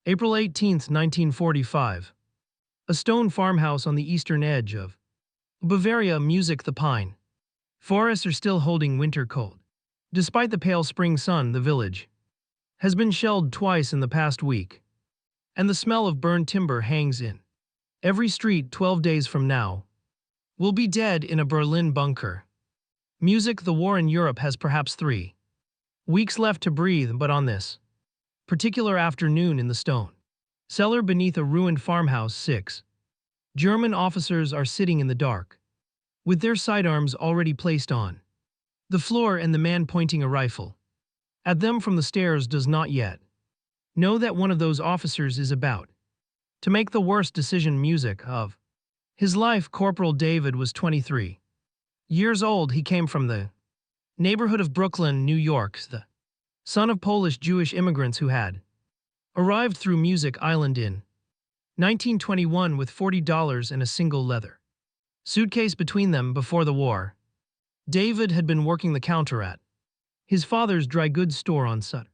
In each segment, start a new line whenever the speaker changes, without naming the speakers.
April 18, 1945. A stone farmhouse on the eastern edge of Bavaria. Music. The pine forests are still holding winter cold. Despite the pale spring sun, the village has been shelled twice in the past week, and the smell of burned timber hangs in every street. 12 days from now, we'll be dead in a Berlin bunker. Music. The war in Europe has perhaps 3 weeks left to breathe, but on this particular afternoon in the stone cellar beneath a ruined farmhouse, 6 German officers are sitting in the dark, with their sidearms already placed on the floor, and the man pointing a rifle at them from the stairs does not yet know that one of those officers is about to make the worst decision. Music of his life. Corporal David was 23 years old. He came from the neighborhood of Brooklyn, New York, the son of Polish Jewish immigrants who had arrived through Music Island in 1921 with $40 and a single leather suitcase between them. Before the war, David had been working the counter at his father's dry goods store on Sutter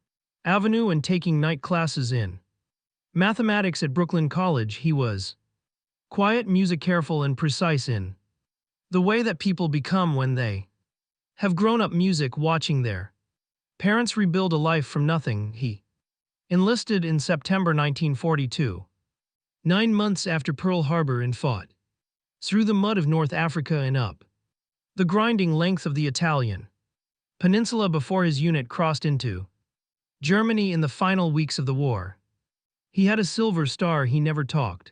Avenue and taking night classes in mathematics at Brooklyn College. He was quiet, music, careful, and precise in the way that people become when they have grown up. Music. Watching their parents rebuild a life from nothing. He enlisted in September 1942, 9 months after Pearl Harbor, and fought through the mud of North Africa and up the grinding length of the Italian peninsula before his unit crossed into Germany in the final weeks of the war. He had a silver star he never talked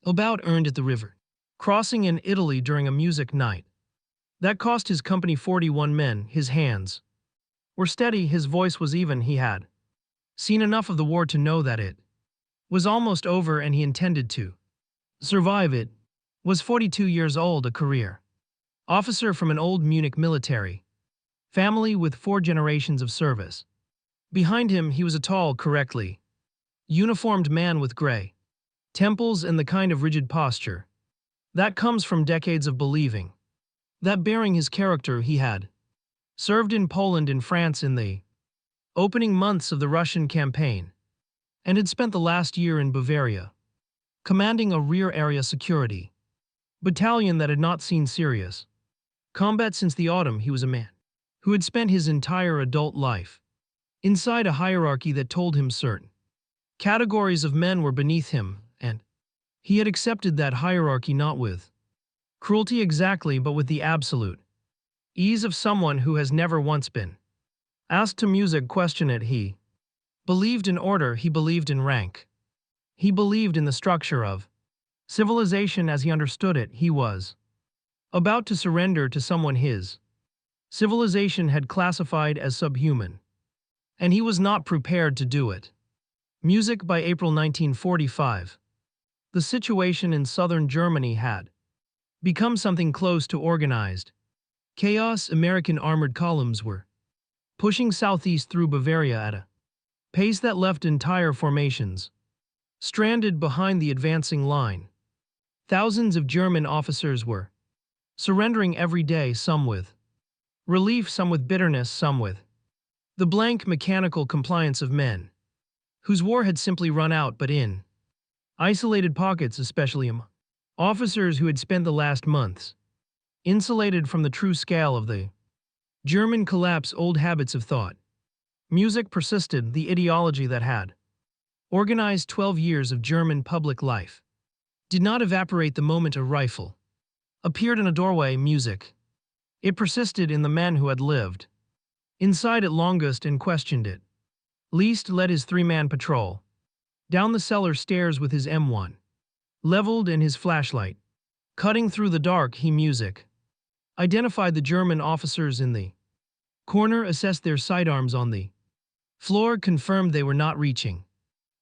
about earned at the river crossing in Italy during a music night that cost his company 41 men. His hands were steady, his voice was even. He had seen enough of the war to know that it was almost over, and he intended to survive it. Was 42 years old, a career officer from an old Munich military family with 4 generations of service behind him. He was a tall, correctly uniformed man with gray temples and the kind of rigid posture that comes from decades of believing that bearing his character. He had served in Poland and France in the opening months of the Russian campaign, and had spent the last year in Bavaria, commanding a rear area security battalion that had not seen serious combat since the autumn. He was a man who had spent his entire adult life inside a hierarchy that told him certain categories of men were beneath him, and he had accepted that hierarchy not with cruelty exactly, but with the absolute ease of someone who has never once been asked to music question it. He believed in order, he believed in rank, he believed in the structure of civilization as he understood it. He was about to surrender to someone his civilization had classified as subhuman, and he was not prepared to do it. Music. By April 1945, the situation in southern Germany had become something close to organized chaos. American armored columns were pushing southeast through Bavaria at a pace that left entire formations stranded behind the advancing line. Thousands of German officers were surrendering every day, some with relief, some with bitterness, some with the blank mechanical compliance of men whose war had simply run out, but in isolated pockets, especially among officers who had spent the last months insulated from the true scale of the German collapse. Old habits of thought. Music persisted. The ideology that had organized 12 years of German public life did not evaporate the moment a rifle appeared in a doorway. Music. It persisted in the men who had lived inside it longest and questioned it least. Led his 3-man patrol down the cellar stairs with his M1 leveled and his flashlight cutting through the dark. He music identified the German officers in the corner, assessed their sidearms on the floor, confirmed they were not reaching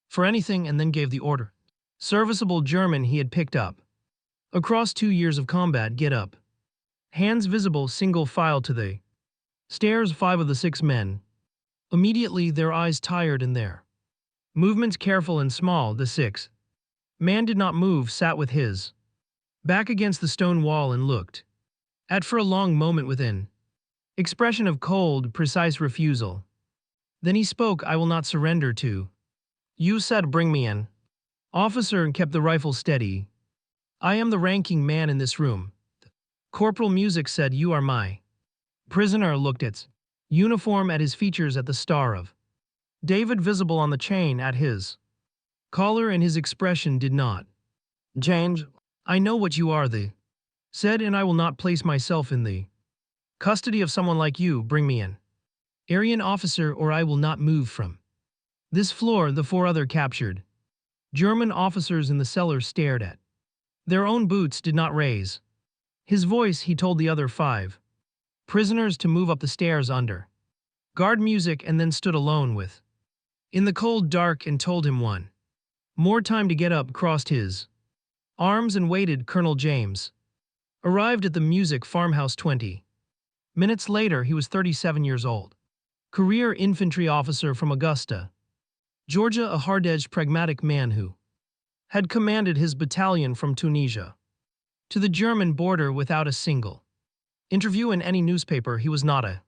for anything, and then gave the order. Serviceable German he had picked up across 2 years of combat. Get up. Hands visible, single file to the stairs. 5 of the 6 men immediately, their eyes tired and their movements careful and small. The 6th man did not move, sat with his back against the stone wall and looked at for a long moment with an expression of cold, precise refusal. Then he spoke. I will not surrender to You said bring me in. Officer kept the rifle steady. I am the ranking man in this room. Corporal Music said you are my. Prisoner looked at uniform at his features at the star of David visible on the chain at his collar and his expression did not change. I know what you are the said and I will not place myself in the custody of someone like you. Bring me in. Aryan officer or I will not move from this floor. The four other captured German officers in the cellar stared at their own boots did not raise his voice. He told the other 5 prisoners to move up the stairs under guard Music and then stood alone with in the cold dark and told him one more time to get up, crossed his arms and waited. Colonel James arrived at the Music farmhouse 20 minutes later. He was 37 years old, career infantry officer from Augusta, Georgia, a hard-edged pragmatic man who had commanded his battalion from Tunisia to the German border without a single interview in any newspaper. He was not a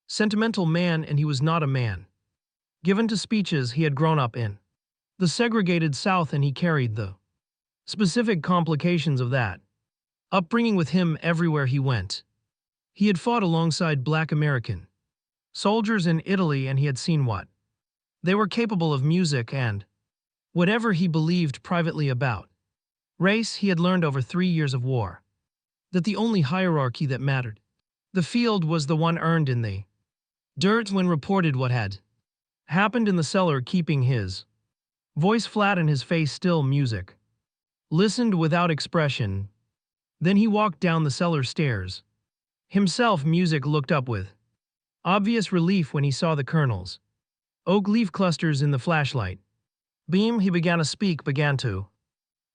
sentimental man and he was not a man given to speeches. He had grown up in the segregated South and he carried the specific complications of that upbringing with him everywhere he went. He had fought alongside black American soldiers in Italy and he had seen what they were capable of. Music and whatever he believed privately about race, he had learned over 3 years of war that the only hierarchy that mattered the field was the one earned in the dirt. When reported what had happened in the cellar, keeping his voice flat and his face still, Music listened without expression. Then he walked down the cellar stairs himself. Music looked up with obvious relief when he saw the colonel's oak leaf clusters in the flashlight beam. He began to speak,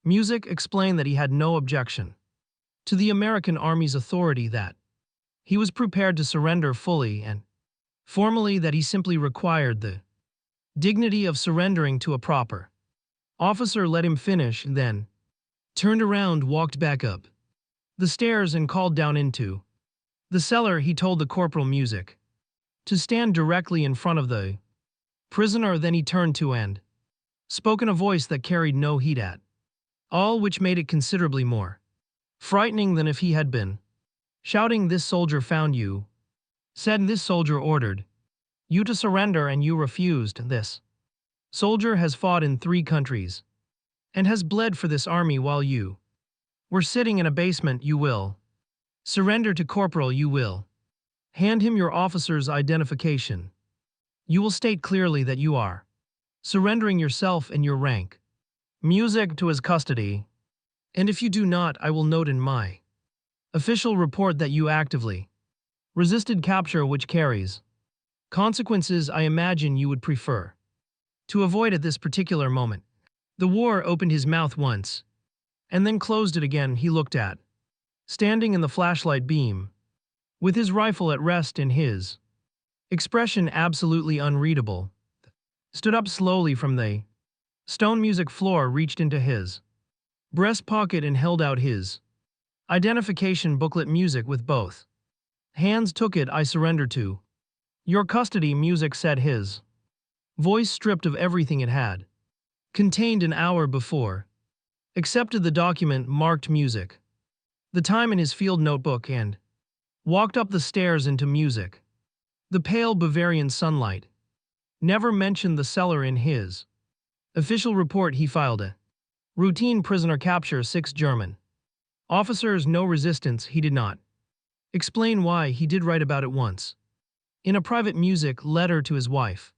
Music explained that he had no objection to the American Army's authority, that he was prepared to surrender fully and formally, that he simply required the dignity of surrendering to a proper officer. Let him finish, then turned around, walked back up the stairs and called down into the cellar. He told the Corporal Music to stand directly in front of the prisoner. Then he turned to and spoke in a voice that carried no heat at all, which made it considerably more frightening than if he had been shouting. This soldier found you, said. This soldier ordered you to surrender and you refused. This soldier has fought in 3 countries and has bled for this army while you were sitting in a basement. You will surrender to Corporal. You will hand him your officer's identification. You will state clearly that you are surrendering yourself and your rank, Music, to his custody. And if you do not, I will note in my official report that you actively resisted capture, which carries consequences I imagine you would prefer to avoid at this particular moment. The war opened his mouth once and then closed it again. He looked at standing in the flashlight beam with his rifle at rest and his expression absolutely unreadable, stood up slowly from the stone Music floor, reached into his breast pocket and held out his identification booklet. Music with both hands took it. I surrender to your custody, Music said, his voice stripped of everything it had contained an hour before. Accepted the document, marked Music the time in his field notebook, and walked up the stairs into Music. The pale Bavarian sunlight never mentioned the cellar in his official report. He filed a routine prisoner capture, 6 German officers, no resistance. He did not explain why. He did write about it once in a private Music letter to his wife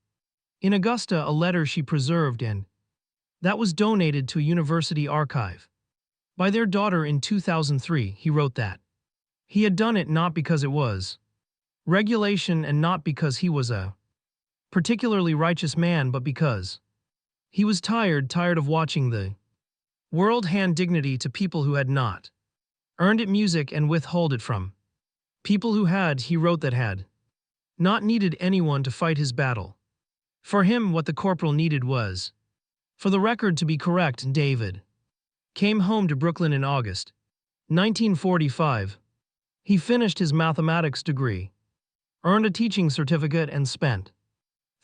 in Augusta, a letter she preserved and that was donated to a university archive by their daughter in 2003. He wrote that he had done it not because it was regulation and not because he was a particularly righteous man, but because he was tired of watching the world hand dignity to people who had not earned it, Music, and withhold it from people who had. He wrote that had not needed anyone to fight his battle. For him, what the corporal needed was for the record to be correct. David came home to Brooklyn in August 1945. He finished his mathematics degree, earned a teaching certificate, and spent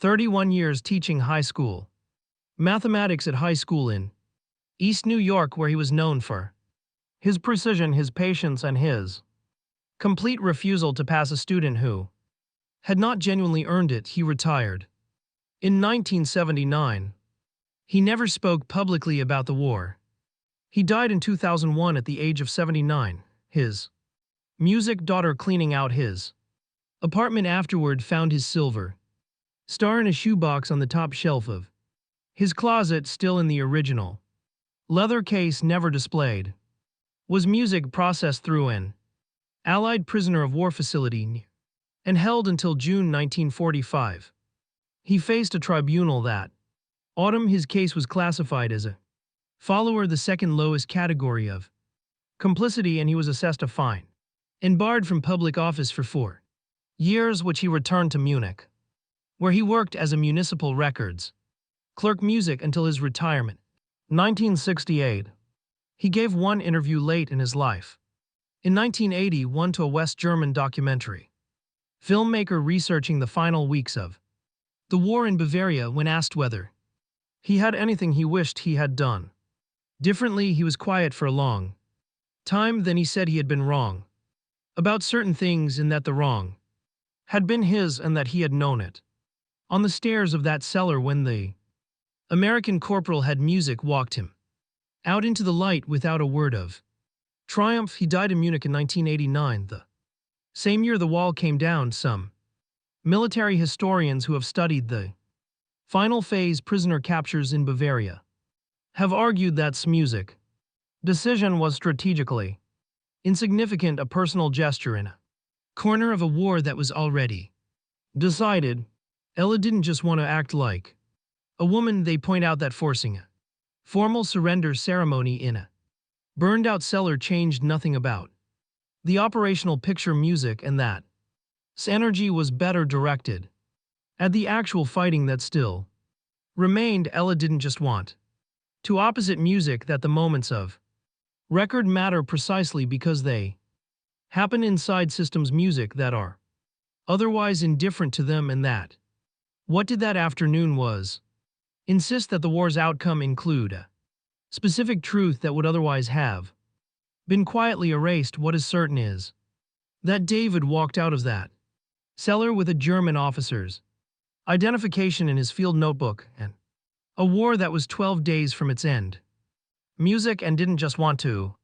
31 years teaching high school mathematics at high school in East New York, where he was known for his precision, his patience, and his complete refusal to pass a student who had not genuinely earned it. He retired in 1979. He never spoke publicly about the war. He died in 2001 at the age of 79. His music daughter cleaning out his apartment afterward found his silver star in a shoebox on the top shelf of his closet, still in the original leather case, never displayed. Was music processed through an Allied prisoner of war facility and held until June 1945. He faced a tribunal that autumn. His case was classified as a follower, the second lowest category of complicity, and he was assessed a fine and barred from public office for 4 years, which he returned to Munich, where he worked as a municipal records clerk music until his retirement. 1968. He gave one interview late in his life. In 1981 to a West German documentary filmmaker researching the final weeks of the war in Bavaria. When asked whether he had anything he wished he had done differently, he was quiet for a long time. Then he said he had been wrong about certain things, and that the wrong had been his and that he had known it. On the stairs of that cellar, when the American corporal had music walked him out into the light without a word of triumph. He died in Munich in 1989. The same year the wall came down. Some military historians who have studied the final phase prisoner captures in Bavaria have argued that music decision was strategically insignificant, a personal gesture in a corner of a war that was already decided. Ella didn't just want to act like a woman. They point out that forcing a formal surrender ceremony in a burned-out cellar changed nothing about the operational picture music, and that energy was better directed at the actual fighting that still remained. Ella didn't just want to opposite music, that the moments of record matter precisely because they happen inside systems music that are otherwise indifferent to them, and that what did that afternoon was insist that the war's outcome include a specific truth that would otherwise have been quietly erased. What is certain is that David walked out of that cellar with a German officer's identification in his field notebook, and a war that was 12 days from its end music, and didn't just want to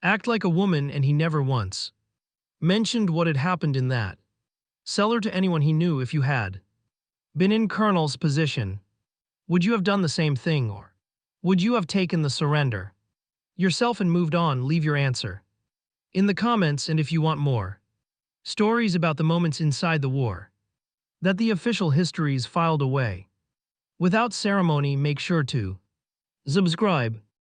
act like a woman. And he never once mentioned what had happened in that cellar to anyone he knew. If you had been in Colonel's position, would you have done the same thing, or would you have taken the surrender yourself and moved on? Leave your answer in the comments, and if you want more stories about the moments inside the war that the official histories filed away without ceremony, make sure to subscribe.